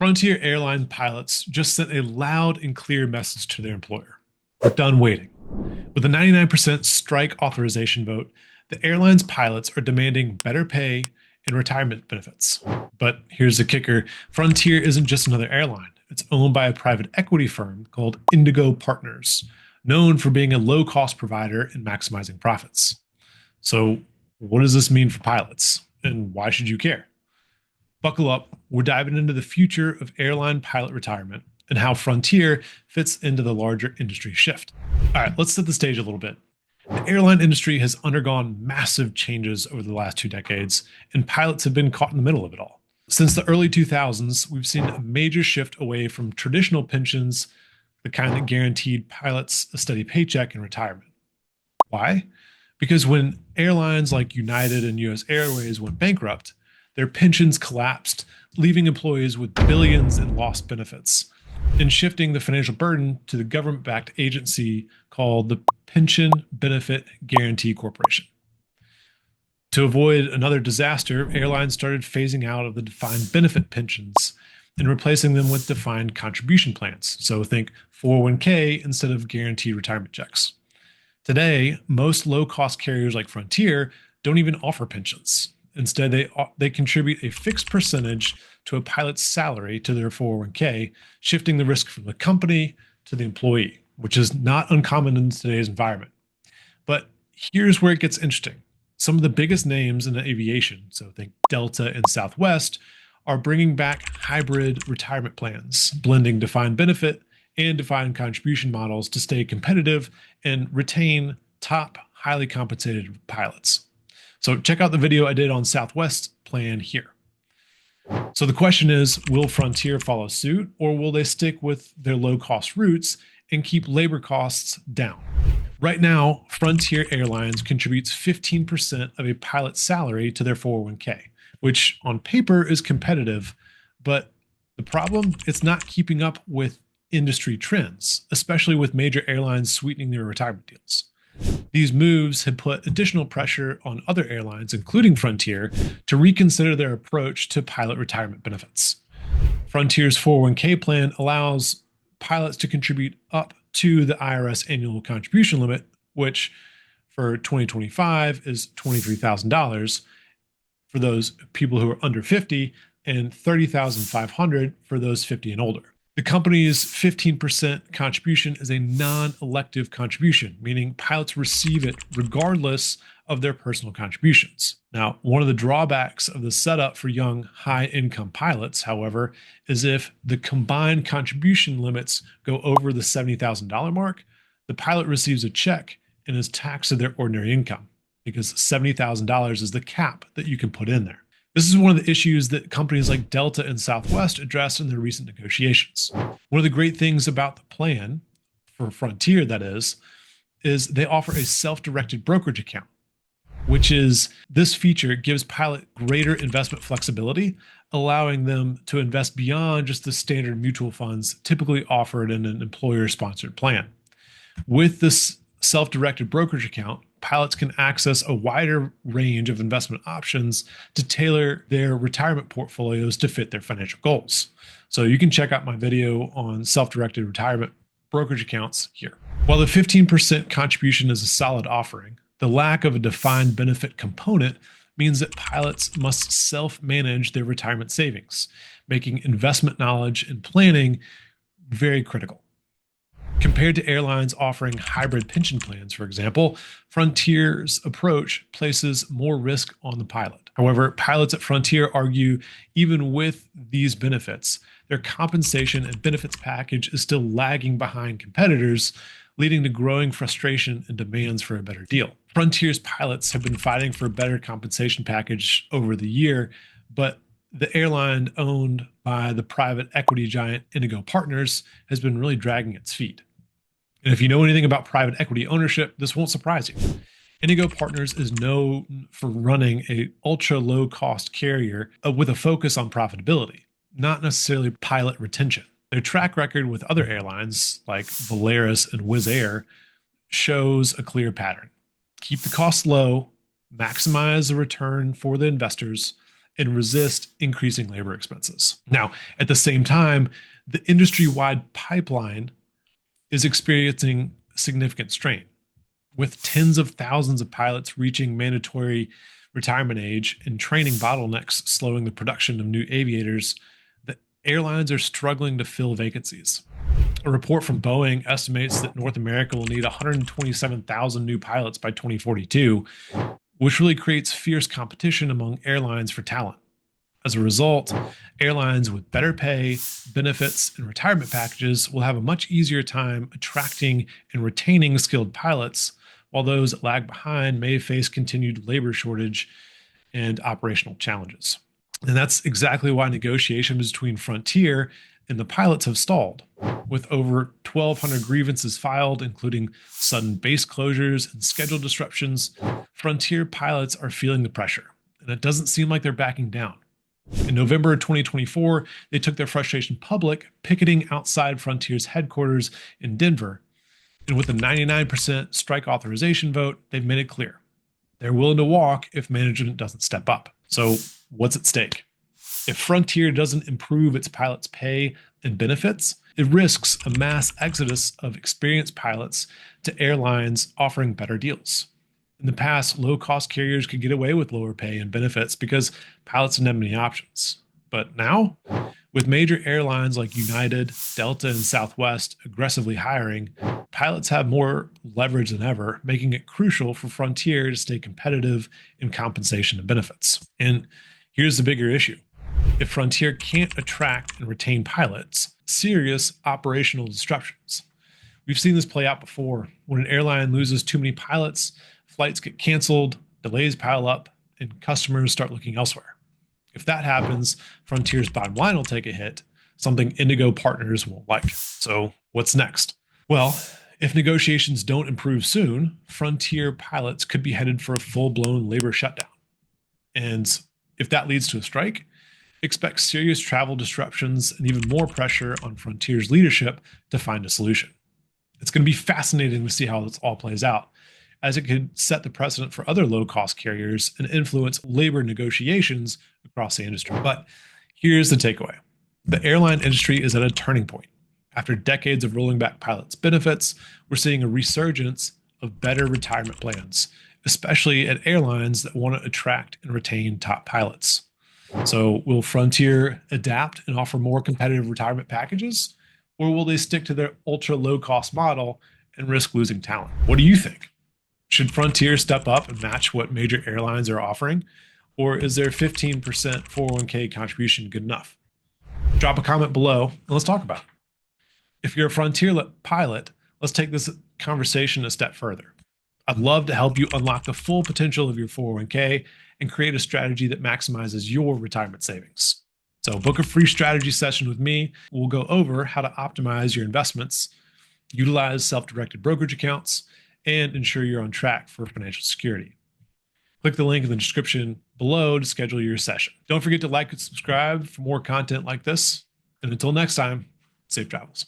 Frontier Airlines pilots just sent a loud and clear message to their employer. We're done waiting. With a 99% strike authorization vote, the airline's pilots are demanding better pay and retirement benefits. But here's the kicker. Frontier isn't just another airline. It's owned by a private equity firm called Indigo Partners, known for being a low-cost provider and maximizing profits. So what does this mean for pilots? And why should you care? Buckle up. We're diving into the future of airline pilot retirement and how Frontier fits into the larger industry shift. All right, let's set the stage a little bit. The airline industry has undergone massive changes over the last 2 decades, and pilots have been caught in the middle of it all. Since the early 2000s, we've seen a major shift away from traditional pensions, the kind that guaranteed pilots a steady paycheck in retirement. Why? Because when airlines like United and US Airways went bankrupt, their pensions collapsed, leaving employees with billions in lost benefits, and shifting the financial burden to the government-backed agency called the Pension Benefit Guaranty Corporation. To avoid another disaster, airlines started phasing out of the defined benefit pensions and replacing them with defined contribution plans. So think 401k instead of guaranteed retirement checks. Today, most low-cost carriers like Frontier don't even offer pensions. Instead, they contribute a fixed percentage to a pilot's salary to their 401k, shifting the risk from the company to the employee, which is not uncommon in today's environment. But here's where it gets interesting. Some of the biggest names in aviation, so think Delta and Southwest, are bringing back hybrid retirement plans, blending defined benefit and defined contribution models to stay competitive and retain top, highly compensated pilots. So check out the video I did on Southwest's plan here. So the question is, will Frontier follow suit, or will they stick with their low-cost routes and keep labor costs down? Right now, Frontier Airlines contributes 15% of a pilot's salary to their 401k, which on paper is competitive, but the problem, it's not keeping up with industry trends, especially with major airlines sweetening their retirement deals. These moves have put additional pressure on other airlines, including Frontier, to reconsider their approach to pilot retirement benefits. Frontier's 401k plan allows pilots to contribute up to the IRS annual contribution limit, which for 2025 is $23,000 for those people who are under 50 and $30,500 for those 50 and older. The company's 15% contribution is a non-elective contribution, meaning pilots receive it regardless of their personal contributions. Now, one of the drawbacks of the setup for young, high-income pilots, however, is if the combined contribution limits go over the $70,000 mark, the pilot receives a check and is taxed to their ordinary income, because $70,000 is the cap that you can put in there. This is one of the issues that companies like Delta and Southwest addressed in their recent negotiations. One of the great things about the plan, for Frontier that is they offer a self-directed brokerage account, which is this feature gives pilot greater investment flexibility, allowing them to invest beyond just the standard mutual funds typically offered in an employer-sponsored plan. With this self-directed brokerage account, pilots can access a wider range of investment options to tailor their retirement portfolios to fit their financial goals. So you can check out my video on self-directed retirement brokerage accounts here. While the 15% contribution is a solid offering, the lack of a defined benefit component means that pilots must self-manage their retirement savings, making investment knowledge and planning very critical. Compared to airlines offering hybrid pension plans, for example, Frontier's approach places more risk on the pilot. However, pilots at Frontier argue even with these benefits, their compensation and benefits package is still lagging behind competitors, leading to growing frustration and demands for a better deal. Frontier's pilots have been fighting for a better compensation package over the year, but the airline owned by the private equity giant Indigo Partners has been really dragging its feet. And if you know anything about private equity ownership, this won't surprise you. Indigo Partners is known for running a ultra low cost carrier with a focus on profitability, not necessarily pilot retention. Their track record with other airlines like Volaris and Wizz Air shows a clear pattern. Keep the costs low, maximize the return for the investors, and resist increasing labor expenses. Now, at the same time, the industry-wide pipeline is experiencing significant strain, with tens of thousands of pilots reaching mandatory retirement age and training bottlenecks slowing the production of new aviators. The airlines are struggling to fill vacancies. A report from Boeing estimates that North America will need 127,000 new pilots by 2042, which really creates fierce competition among airlines for talent. As a result, airlines with better pay, benefits, and retirement packages will have a much easier time attracting and retaining skilled pilots, while those that lag behind may face continued labor shortage and operational challenges. And that's exactly why negotiations between Frontier and the pilots have stalled. With over 1,200 grievances filed, including sudden base closures and schedule disruptions, Frontier pilots are feeling the pressure, and it doesn't seem like they're backing down. In November 2024, they took their frustration public, picketing outside Frontier's headquarters in Denver. And with a 99% strike authorization vote, they've made it clear they're willing to walk if management doesn't step up. So, what's at stake? If Frontier doesn't improve its pilots' pay and benefits, it risks a mass exodus of experienced pilots to airlines offering better deals. In the past, low-cost carriers could get away with lower pay and benefits because pilots didn't have many options. But now, with major airlines like United, Delta, and Southwest aggressively hiring, pilots have more leverage than ever, making it crucial for Frontier to stay competitive in compensation and benefits. And here's the bigger issue. If Frontier can't attract and retain pilots, serious operational disruptions. We've seen this play out before. When an airline loses too many pilots, flights get canceled, delays pile up, and customers start looking elsewhere. If that happens, Frontier's bottom line will take a hit, something Indigo partners won't like. So what's next? Well, if negotiations don't improve soon, Frontier pilots could be headed for a full-blown labor shutdown. And if that leads to a strike, expect serious travel disruptions and even more pressure on Frontier's leadership to find a solution. It's going to be fascinating to see how this all plays out, as it could set the precedent for other low-cost carriers and influence labor negotiations across the industry. But here's the takeaway. The airline industry is at a turning point. After decades of rolling back pilots' benefits, we're seeing a resurgence of better retirement plans, especially at airlines that want to attract and retain top pilots. So will Frontier adapt and offer more competitive retirement packages, or will they stick to their ultra low-cost model and risk losing talent? What do you think? Should Frontier step up and match what major airlines are offering, or is their 15% 401k contribution good enough? Drop a comment below and let's talk about it. If you're a Frontier pilot, let's take this conversation a step further. I'd love to help you unlock the full potential of your 401k and create a strategy that maximizes your retirement savings. So book a free strategy session with me. We'll go over how to optimize your investments, utilize self-directed brokerage accounts, and ensure you're on track for financial security. Click the link in the description below to schedule your session. Don't forget to like and subscribe for more content like this. And until next time, safe travels.